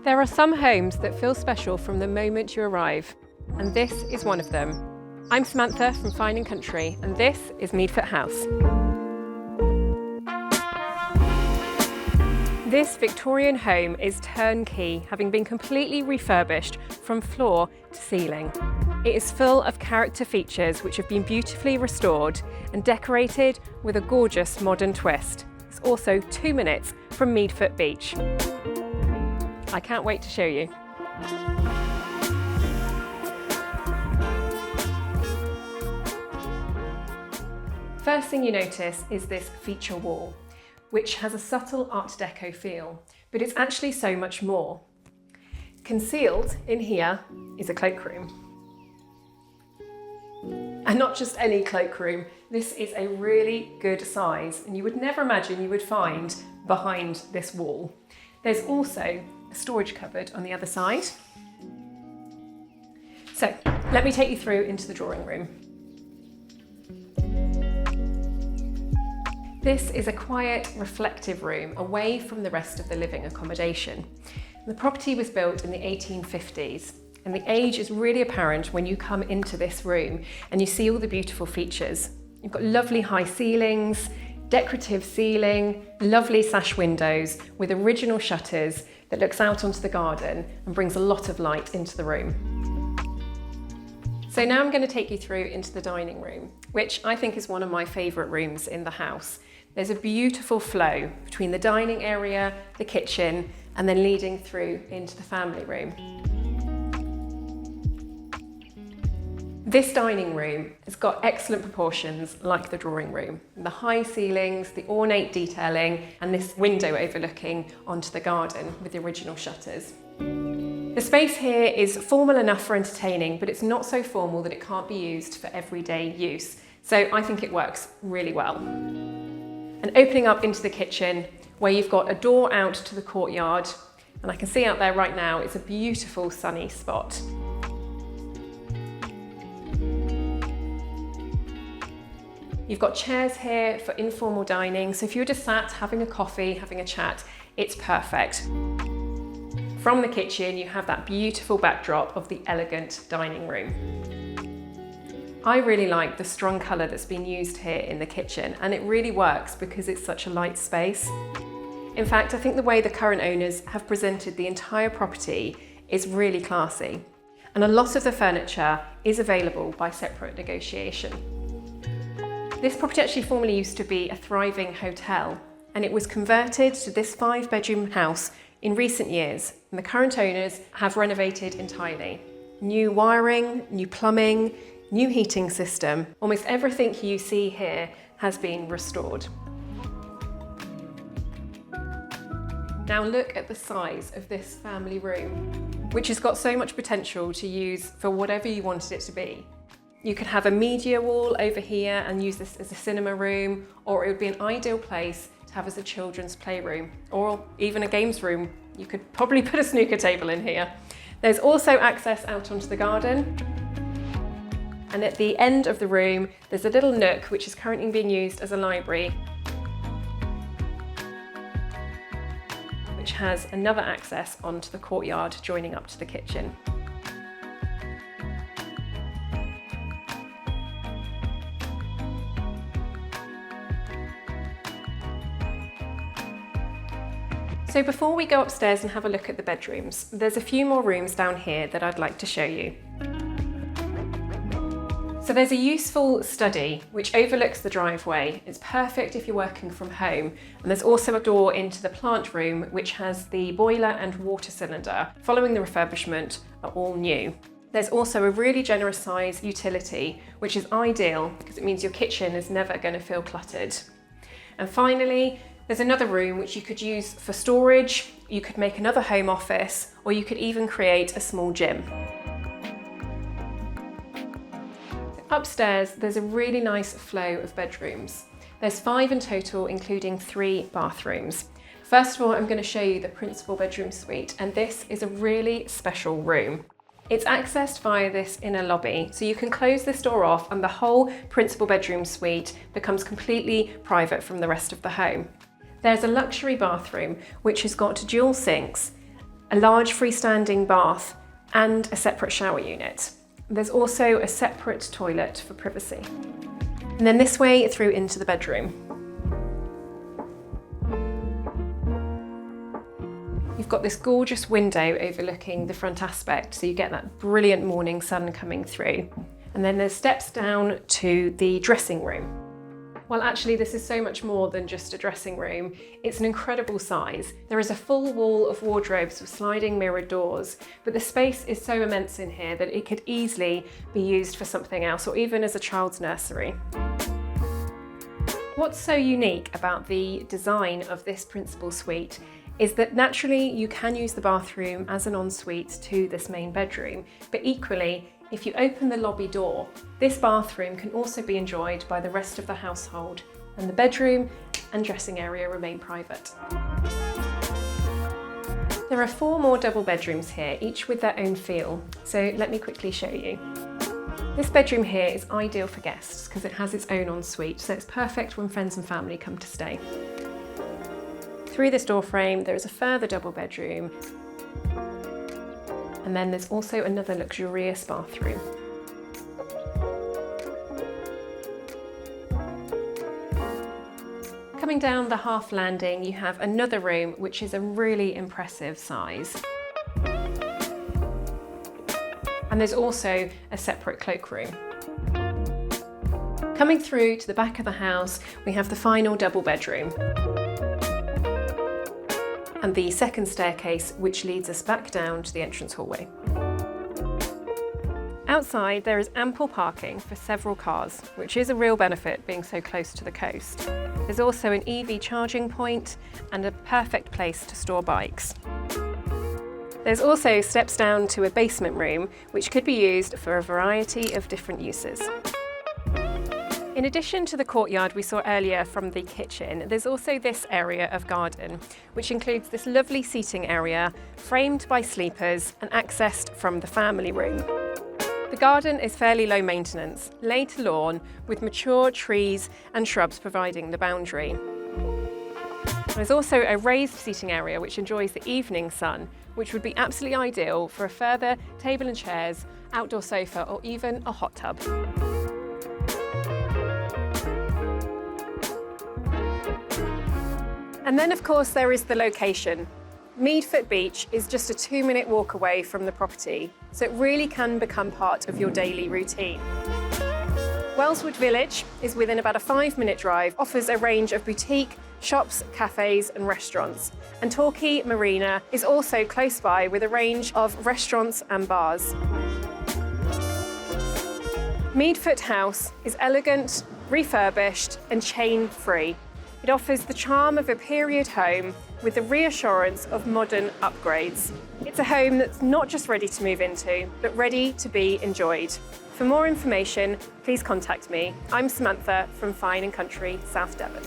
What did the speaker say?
There are some homes that feel special from the moment you arrive, and this is one of them. I'm Samantha from Fine & Country, and this is Meadfoot House. This Victorian home is turnkey, having been completely refurbished from floor to ceiling. It is full of character features which have been beautifully restored and decorated with a gorgeous modern twist. It's also 2 minutes from Meadfoot Beach. I can't wait to show you. First thing you notice is this feature wall, which has a subtle Art Deco feel, but it's actually so much more. Concealed in here is a cloakroom. And not just any cloakroom, this is a really good size, and you would never imagine you would find behind this wall. There's also a storage cupboard on the other side. So let me take you through into the drawing room. This is a quiet, reflective room away from the rest of the living accommodation. The property was built in the 1850s, and the age is really apparent when you come into this room and you see all the beautiful features. You've got lovely high ceilings, decorative ceiling, lovely sash windows with original shutters that looks out onto the garden and brings a lot of light into the room. So now I'm going to take you through into the dining room, which I think is one of my favourite rooms in the house. There's a beautiful flow between the dining area, the kitchen, and then leading through into the family room. This dining room has got excellent proportions like the drawing room. The high ceilings, the ornate detailing, and this window overlooking onto the garden with the original shutters. The space here is formal enough for entertaining, but it's not so formal that it can't be used for everyday use. So I think it works really well. And opening up into the kitchen, where you've got a door out to the courtyard, and I can see out there right now, it's a beautiful sunny spot. You've got chairs here for informal dining, so if you're just sat having a coffee, having a chat, it's perfect. From the kitchen, you have that beautiful backdrop of the elegant dining room. I really like the strong colour that's been used here in the kitchen, and it really works because it's such a light space. In fact, I think the way the current owners have presented the entire property is really classy, and a lot of the furniture is available by separate negotiation. This property actually formerly used to be a thriving hotel, and it was converted to this 5-bedroom house in recent years, and the current owners have renovated entirely. New wiring, new plumbing, new heating system. Almost everything you see here has been restored. Now look at the size of this family room, which has got so much potential to use for whatever you wanted it to be. You could have a media wall over here and use this as a cinema room, or it would be an ideal place to have as a children's playroom, or even a games room. You could probably put a snooker table in here. There's also access out onto the garden. And at the end of the room, there's a little nook which is currently being used as a library, which has another access onto the courtyard joining up to the kitchen. So before we go upstairs and have a look at the bedrooms, there's a few more rooms down here that I'd like to show you. So there's a useful study which overlooks the driveway. It's perfect if you're working from home. And there's also a door into the plant room which has the boiler and water cylinder, following the refurbishment, are all new. There's also a really generous size utility, which is ideal because it means your kitchen is never going to feel cluttered. And finally, there's another room which you could use for storage, you could make another home office, or you could even create a small gym. Upstairs, there's a really nice flow of bedrooms. There's 5 in total, including 3 bathrooms. First of all, I'm going to show you the principal bedroom suite, and this is a really special room. It's accessed via this inner lobby, so you can close this door off and the whole principal bedroom suite becomes completely private from the rest of the home. There's a luxury bathroom which has got dual sinks a large freestanding bath, and a separate shower unit. There's also a separate toilet for privacy. And then this way through into the bedroom. You've got this gorgeous window overlooking the front aspect, so you get that brilliant morning sun coming through. And then there's steps down to the dressing room. Well, actually, this is so much more than just a dressing room. It's an incredible size. There is a full wall of wardrobes with sliding mirrored doors, but the space is so immense in here that it could easily be used for something else, or even as a child's nursery. What's so unique about the design of this principal suite is that naturally you can use the bathroom as an ensuite to this main bedroom, but equally, if you open the lobby door, this bathroom can also be enjoyed by the rest of the household, and the bedroom and dressing area remain private. There are 4 more double bedrooms here, each with their own feel, so let me quickly show you. This bedroom here is ideal for guests because it has its own ensuite, so it's perfect when friends and family come to stay. Through this door frame, there is a further double bedroom, and then there's also another luxurious bathroom. Coming down the half landing, you have another room which is a really impressive size. And there's also a separate cloakroom. Coming through to the back of the house, we have the final double bedroom. And the second staircase, which leads us back down to the entrance hallway. Outside, there is ample parking for several cars, which is a real benefit being so close to the coast. There's also an EV charging point and a perfect place to store bikes. There's also steps down to a basement room, which could be used for a variety of different uses. In addition to the courtyard we saw earlier from the kitchen, there's also this area of garden, which includes this lovely seating area, framed by sleepers and accessed from the family room. The garden is fairly low maintenance, laid to lawn, with mature trees and shrubs providing the boundary. There's also a raised seating area which enjoys the evening sun, which would be absolutely ideal for a further table and chairs, outdoor sofa, or even a hot tub. And then, of course, there is the location. Meadfoot Beach is just a 2-minute walk away from the property, so it really can become part of your daily routine. Wellswood Village is within about a 5-minute drive, offers a range of boutique shops, cafes and restaurants. And Torquay Marina is also close by with a range of restaurants and bars. Meadfoot House is elegant, refurbished and chain-free. It offers the charm of a period home with the reassurance of modern upgrades. It's a home that's not just ready to move into, but ready to be enjoyed. For more information, please contact me. I'm Samantha from Fine & Country, South Devon.